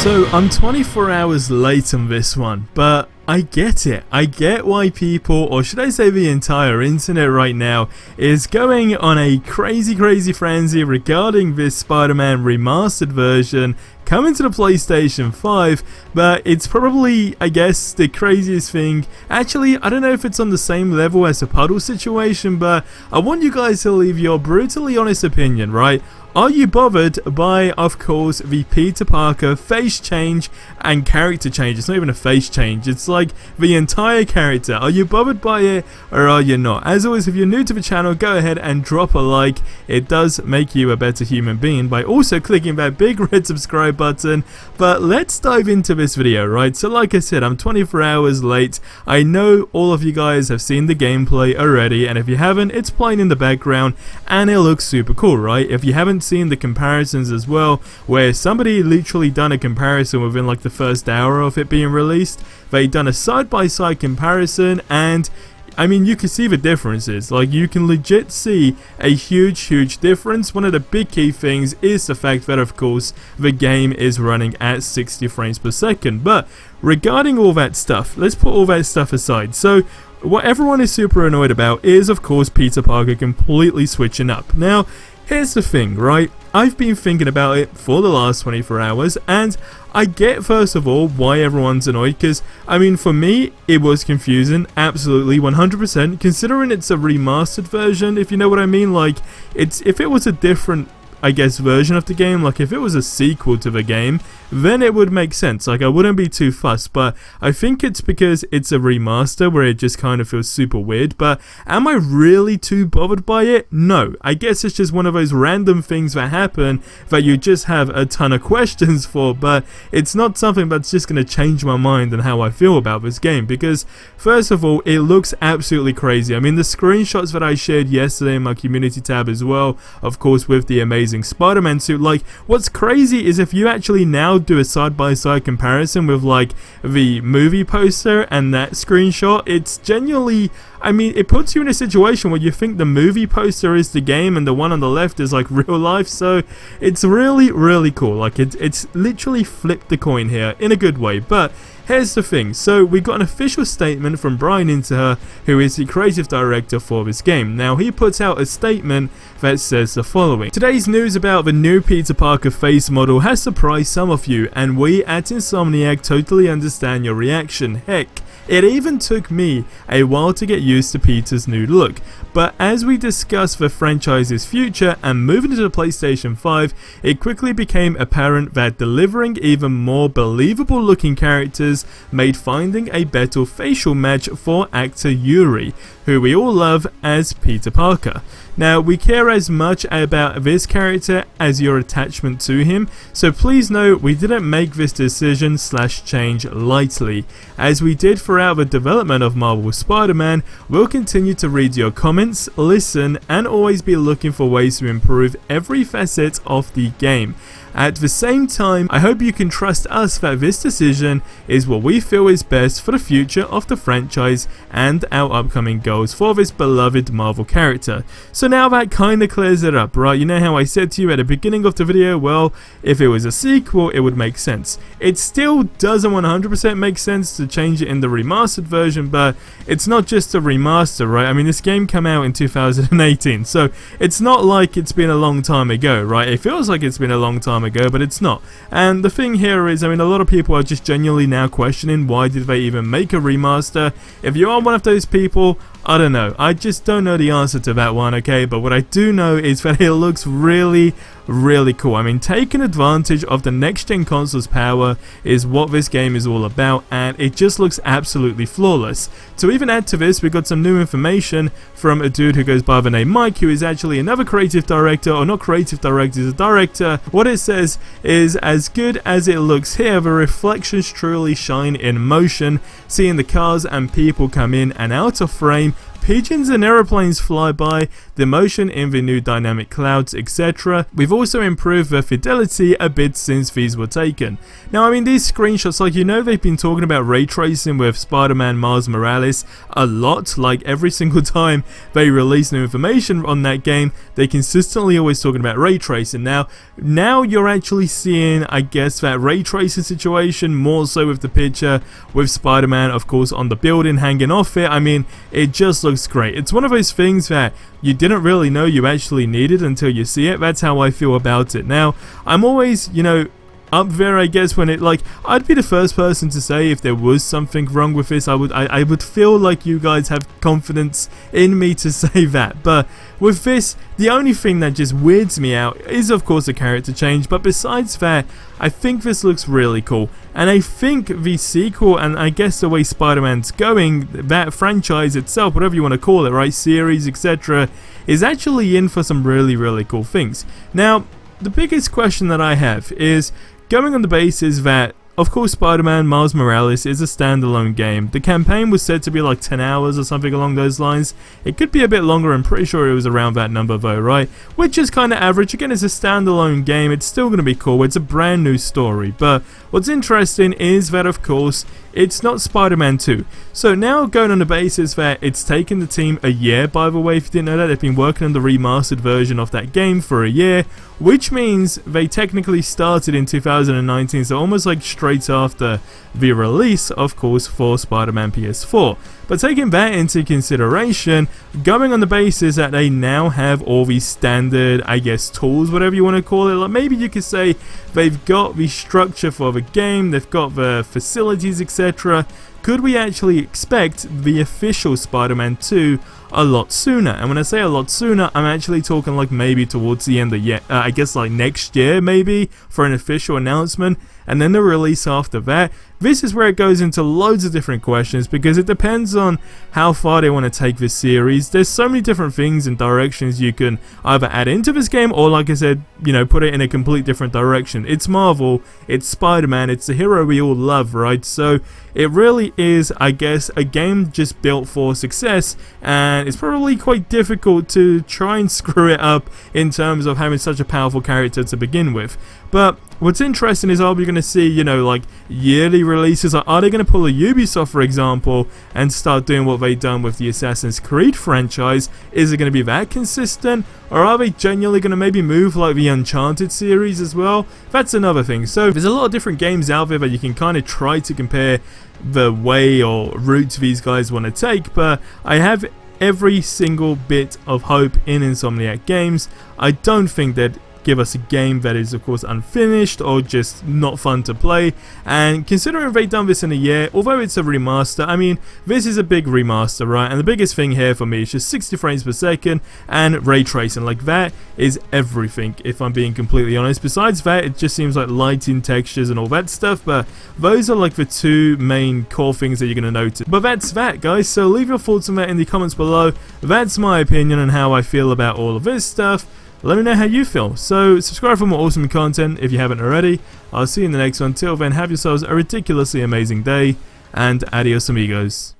So I'm 24 hours late on this one, but I get it. I get why people, or should I say the entire internet right now, is going on a crazy frenzy regarding this Spider-Man remastered version coming to the PlayStation 5, but it's probably, I guess, the craziest thing. Actually, I don't know if it's on the same level as a puddle situation, but I want you guys to leave your brutally honest opinion, right? Are you bothered by, of course, the Peter Parker face change and character change? It's not even a face change, it's like the entire character. Are you bothered by it or are you not? As always, if you're new to the channel, go ahead and drop a like. It does make you a better human being by also clicking that big red subscribe button. But let's dive into this video, right? So like I said, I'm 24 hours late. I know all of you guys have seen the gameplay already, and if you haven't, it's playing in the background and it looks super cool, right? If you haven't seen the comparisons as well, where somebody literally done a comparison within like the first hour of it being released, they done a side-by-side comparison, and I mean, you can see the differences. Like, you can legit see a huge difference. One of the big key things is the fact that, of course, the game is running at 60 frames per second. But regarding all that stuff, let's put all that stuff aside. So what everyone is super annoyed about is, of course, Peter Parker completely switching up. Now, here's the thing, right? I've been thinking about it for the last 24 hours, and I get, first of all, why everyone's annoyed, because, I mean, for me, it was confusing, absolutely, 100%, considering it's a remastered version, if you know what I mean. Like, if it was a different, I guess, version of the game, like if it was a sequel to the game, then it would make sense. Like, I wouldn't be too fussed, but I think it's because it's a remaster where it just kind of feels super weird. But am I really too bothered by it? No. I guess it's just one of those random things that happen that you just have a ton of questions for, but it's not something that's just going to change my mind and how I feel about this game, because first of all, it looks absolutely crazy. I mean, the screenshots that I shared yesterday in my community tab as well, of course, with the amazing Spider-Man suit, like, what's crazy is if you actually now do a side-by-side comparison with like the movie poster and that screenshot, it's genuinely, I mean, it puts you in a situation where you think the movie poster is the game and the one on the left is like real life. So it's really cool. Like, it's literally flipped the coin here in a good way. But here's the thing, so we got an official statement from Brian Inter, who is the creative director for this game. Now, he puts out a statement that says the following: today's news about the new Peter Parker face model has surprised some of you, and we at Insomniac totally understand your reaction. Heck, it even took me a while to get used to Peter's new look, but as we discussed the franchise's future and moving into the PlayStation 5, it quickly became apparent that delivering even more believable looking characters made finding a better facial match for actor Yuri, who we all love as Peter Parker. Now, we care as much about this character as your attachment to him, so please know we didn't make this decision / change lightly. As we did throughout the development of Marvel's Spider-Man, we'll continue to read your comments, listen, and always be looking for ways to improve every facet of the game. At the same time, I hope you can trust us that this decision is what we feel is best for the future of the franchise and our upcoming goals for this beloved Marvel character. So now that kinda clears it up, right? You know how I said to you at the beginning of the video, well, if it was a sequel, it would make sense. It still doesn't 100% make sense to change it in the remastered version, but it's not just a remaster, right? I mean, this game came out in 2018, so it's not like it's been a long time ago, right? It feels like it's been a long time ago, but it's not. And the thing here is, I mean, a lot of people are just genuinely now questioning why did they even make a remaster. If you are one of those people, I don't know. I just don't know the answer to that one, okay? But what I do know is that it looks really cool. I mean, taking advantage of the next-gen console's power is what this game is all about, and it just looks absolutely flawless. To even add to this, we got some new information from a dude who goes by the name Mike, who is actually another creative director, or not creative director, he's a director. What it says is, as good as it looks here, the reflections truly shine in motion, seeing the cars and people come in and out of frame pigeons and aeroplanes fly by, the motion in the new dynamic clouds, etc. We've also improved the fidelity a bit since these were taken. Now, I mean, these screenshots, like, you know, they've been talking about ray tracing with Spider-Man Miles Morales a lot. Like, every single time they release new information on that game, they consistently always talking about ray tracing. Now you're actually seeing, I guess, that ray tracing situation more so with the picture with Spider-Man, of course, on the building hanging off it. I mean, it just looks great. It's one of those things that you didn't really know you actually needed until you see it. That's how I feel about it. Now, I'm always, you know, up there, I guess, when it, like, I'd be the first person to say if there was something wrong with this. I would feel like you guys have confidence in me to say that. But with this, the only thing that just weirds me out is, of course, a character change. But besides that, I think this looks really cool. And I think the sequel, and I guess the way Spider-Man's going, that franchise itself, whatever you want to call it, right, series, etc., is actually in for some really, really cool things. Now, the biggest question that I have is, going on the basis that, of course, Spider-Man Miles Morales is a standalone game. The campaign was said to be like 10 hours or something along those lines. It could be a bit longer, I'm pretty sure it was around that number though, right? Which is kind of average. Again, it's a standalone game, it's still going to be cool, it's a brand new story. But what's interesting is that, of course, it's not Spider-Man 2. So now, going on the basis that it's taken the team a year, by the way, if you didn't know that, they've been working on the remastered version of that game for a year, which means they technically started in 2019, so almost like straight after the release, of course, for Spider-Man PS4. But taking that into consideration, going on the basis that they now have all these standard, I guess, tools, whatever you want to call it, like maybe you could say they've got the structure for the game, they've got the facilities, etc. Could we actually expect the official Spider-Man 2 a lot sooner? And when I say a lot sooner, I'm actually talking like maybe towards the end of I guess like next year maybe, for an official announcement, and then the release after that. This is where it goes into loads of different questions, because it depends on how far they want to take this series. There's so many different things and directions you can either add into this game, or, like I said, you know, put it in a complete different direction. It's Marvel, it's Spider-Man, it's the hero we all love, right? So it really is, I guess, a game just built for success, and it's probably quite difficult to try and screw it up in terms of having such a powerful character to begin with. But what's interesting is, are we going to see, you know, like yearly releases? Are they going to pull a Ubisoft, for example, and start doing what they've done with the Assassin's Creed franchise? Is it going to be that consistent? Or are they genuinely going to maybe move like the Uncharted series as well? That's another thing. So there's a lot of different games out there that you can kind of try to compare the way or route these guys want to take, but I have every single bit of hope in Insomniac Games. I don't think that give us a game that is, of course, unfinished or just not fun to play. And considering they've done this in a year, although it's a remaster, I mean, this is a big remaster, right? And the biggest thing here for me is just 60 frames per second and ray tracing. Like, that is everything, if I'm being completely honest. Besides that, it just seems like lighting, textures and all that stuff, but those are like the two main core things that you're going to notice. But that's that, guys, so leave your thoughts on that in the comments below. That's my opinion on how I feel about all of this stuff. Let me know how you feel. So subscribe for more awesome content if you haven't already. I'll see you in the next one. Till then, have yourselves a ridiculously amazing day, and adios amigos.